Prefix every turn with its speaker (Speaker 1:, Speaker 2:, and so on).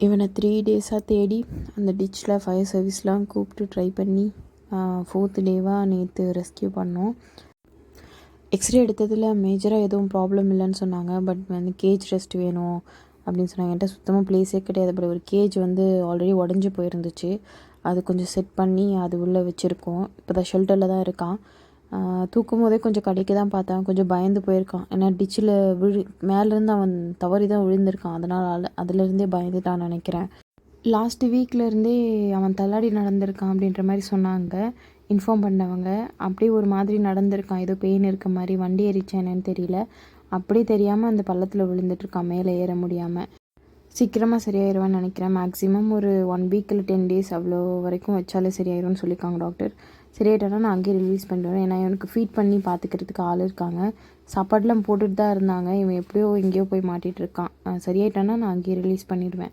Speaker 1: இவனை 3 டேஸாக தேடி அந்த டிச்சில் ஃபயர் சர்வீஸ்லாம் கூப்பிட்டு ட்ரை பண்ணி 4th டேவாக நேற்று ரெஸ்க்யூ பண்ணோம். எக்ஸ்ரே எடுத்ததில் மேஜராக எதுவும் ப்ராப்ளம் இல்லைன்னு சொன்னாங்க. பட் வந்து கேஜ் ரெஸ்ட் வேணும் அப்படின்னு சொன்னாங்க. என்கிட்ட சுத்தமாக ப்ளேஸே கிடையாது. பட் ஒரு கேஜ் வந்து ஆல்ரெடி உடஞ்சி போயிருந்துச்சு. அது கொஞ்சம் செட் பண்ணி அது உள்ளே வச்சுருக்கோம். இப்போ தான் ஷெல்டரில் தான் இருக்கான். தூக்கும் போதே கொஞ்சம் கடைக்கு தான் பார்த்தான். கொஞ்சம் பயந்து போயிருக்கான். ஏன்னா டிச்சில் மேலேருந்து அவன் தவறி தான் விழுந்திருக்கான். அதனால் அதுலேருந்தே பயந்துட்டான்னு நினைக்கிறேன். லாஸ்ட் வீக்லேருந்தே அவன் தள்ளாடி நடந்திருக்கான் அப்படின்ற மாதிரி சொன்னாங்க இன்ஃபார்ம் பண்ணவங்க. அப்படியே ஒரு மாதிரி நடந்திருக்கான். ஏதோ பெயின் இருக்க மாதிரி. வண்டி ஏறிச்சானேன்னு தெரியல. அப்படியே தெரியாமல் அந்த பள்ளத்தில் விழுந்துட்டுருக்கான் மேலே ஏற முடியாமல். சீக்கிரமாக சரியாயிருவான்னு நினைக்கிறேன். மேக்ஸிமம் ஒரு 1 வீக் இல்லை 10 டேஸ் அவ்வளோ வரைக்கும் வச்சாலே சரியாயிரும்னு சொல்லியிருக்காங்க டாக்டர். சரியாயிட்டானா நான் அங்கேயே ரிலீஸ் பண்ணிடுவேன். ஏன்னா இவனுக்கு ஃபீட் பண்ணி பார்த்துக்கிறதுக்கு ஆள் இருக்காங்க. சாப்பாடெலாம் போட்டுட்டு தான் இருந்தாங்க. இவன் எப்படியோ எங்கேயோ போய் மாட்டிகிட்டு இருக்கான். சரியாயிட்டானா நான் அங்கேயே ரிலீஸ் பண்ணிடுவேன்.